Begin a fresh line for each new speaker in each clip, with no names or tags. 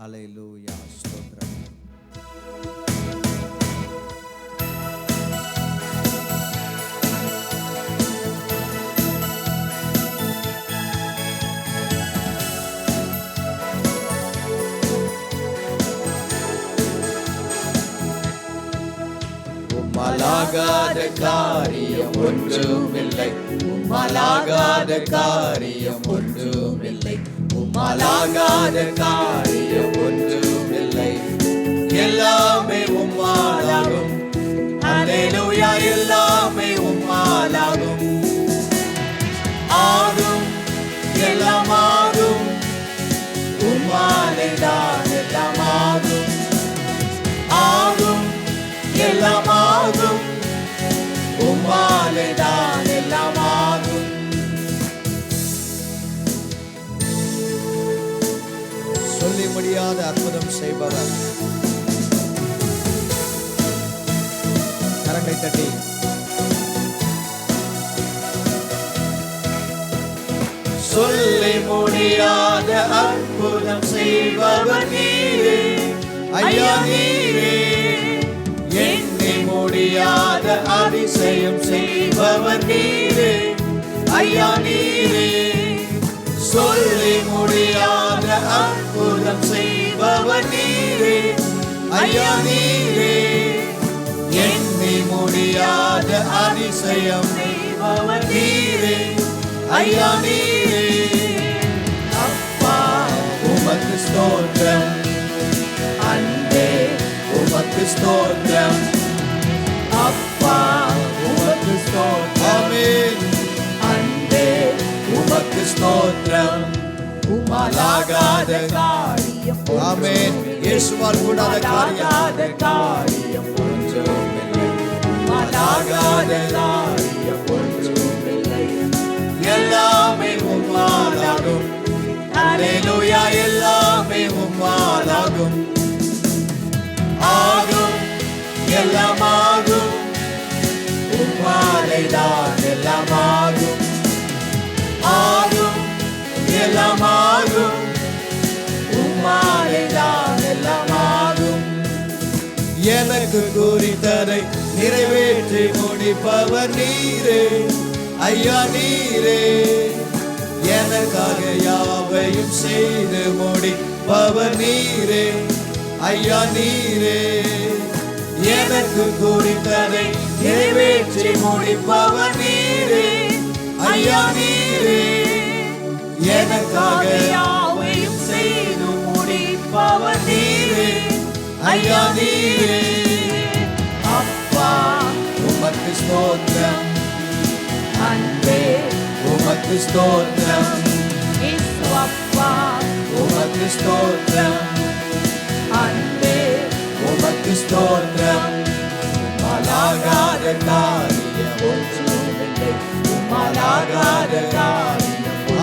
ஹல்லேலூயா, ஸ்தோத்திரம். உம்மாலாகாத காரியம் ஒன்றுமில்லை, உம்மாலாகாத காரியம் ஒன்றுமில்லை, உம்மாலாகாத காரியம் ஒன்றுமில்லை. எல்லாமே உம்மாலாகும். ஹல்லேலூயா, எல்லாமே உம்மாலாகும். ஆகும், எல்லாம் ஆகும். உம்மாலேதான் எல்லாம் ஆகும். ஆகும், எல்லாம் ஆகும். உம்மாலேதான் எல்லாம் ஆகும். சொல்லி முடியாத அற்புதம் செய்பவர். கரங்களை தட்டி சொல்லி முடியாத அற்புதம் செய்பவர் நீரே ஐயா, நீரே. எண்ணி முடியாத அதிசயம் செய்பவர் நீரே ஐயா, நீரே. சொல்லி முடியாத அற்புதம் செய்பவர் நீரே ஐயா, நீரே. எண்ணி முடியாத அதிசயம் செய்பவர் நீரே ஐயா, நீரே. அப்பா உமக்கு ஸ்தோத்திரம், அன்பே உமக்கு ஸ்தோத்திரம். அப்பா உமக்கு ஸ்தோத்திரம், அன்பே உமக்கு ஸ்தோத்திரம். உம்மாலாகாத காரியம், ஆமென். இயேசுவால் கூடாத காரியம் ஒன்றுமில்லை, உம்மாலாகாத காரியம் ஒன்றுமில்லை. எல்லாமே உம்மாலாகும். ஹல்லேலூயா, எல்லாமே உம்மாலாகும். ஆகும், எல்லாம் ஆகும். உம்மாலேதான் எல்லாம் ஆகும். ஆகும், எல்லாம் ஆகும். உம்மாலேதான் எல்லாம் ஆகும். எனக்கு குறித்ததை நிறைவேற்றி முடிப்பவர் நீரே ஐயா, நீரே. எனக்காக யாவையும் செய்து முடிப்பவர் நீரே ஐயா, நீரே. எனக்கு குறித்ததை நிறைவேற்றி முடிப்பவர் நீரே ஐயா, நீரே. எனக்காக யாவையும் செய்து முடிப்பவர் நீரே ஐயா, நீரே. அப்பா உமக்கு ஸ்தோத்திரம், அன்பே உமக்கு ஸ்தோத்திரம். இயேசு அப்பா உமக்கு ஸ்தோத்திரம், அன்பே உமக்கு ஸ்தோத்திரம். உம்மாலாகாத காரியம் ஒன்றுமில்லை, உம்மாலாகாத காரியம்.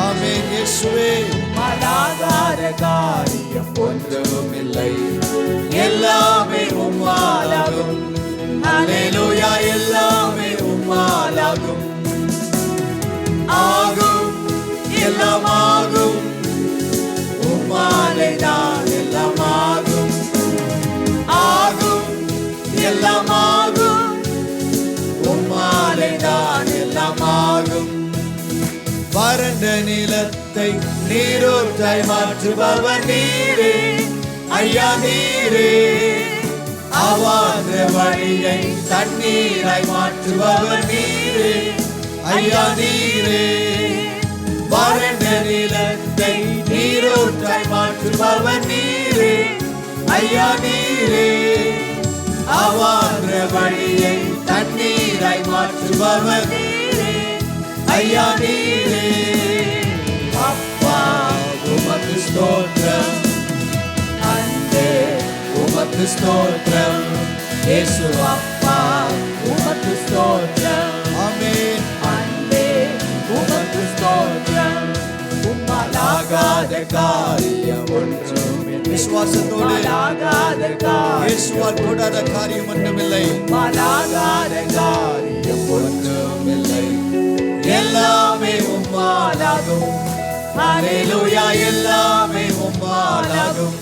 ஆமென் இயேசுவே. உம்மாலாகாத காரியம் ஒன்றுமில்லை, எல்லாமே உம்மாலாகும். ஹல்லேலூயா, எல்லாமே உம்மாலாகும். ஆகும், எல்லாம் ஆகும். உம்மாலேதான் எல்லாம் ஆகும். ஆகும், எல்லாம் ஆகும். உம்மாலேதான் எல்லாம் ஆகும். வறண்ட நிலத்தை நீரூற்றாய் மாற்றுபவர் நீரே ஐயா, நீரே. அவாத வழியை தண்ணீராய் மாற்றுபவர் நீரே ஐயா, நீரே. வறண்ட நிலத்தை நீரூற்றாய் மாற்றுபவர் நீரே ஐயா, நீரே. அவாத வழியை தண்ணீராய் மாற்றுபவர் நீரே ஐயா, நீரே. அப்பா உமக்கு ஸ்தோத்திரம், அன்பே உமக்கு ஸ்தோத்திரம். இயேசு அப்பா உமக்கு ஸ்தோத்திரம், ஆமென். அன்பே உமக்கு ஸ்தோத்திரம். உம்மாலாகாத காரியம் ஒன்றுமில்லை, விசுவாசத்தோடு இயேசுவால் கூடாத காரியம் ஒன்றுமில்லை. உம்மாலாகாத காரியம் ஒன்றுமில்லை, எல்லாமே உம்மாலாகும். ஹல்லேலூயா, எல்லாமே உம்மாலாகும்.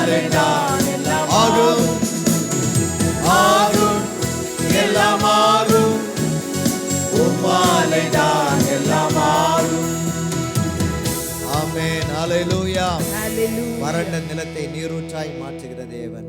உம்மாலே தான் எல்லாம் ஆகும் ஆகும் எல்லாம் ஆகும் உம்மாலே தான் எல்லாம் ஆகும். ஆமென். ஹல்லேலூயா. வறண்ட நிலத்தை நீரூற்றாய் மாற்றுகிற தேவன்.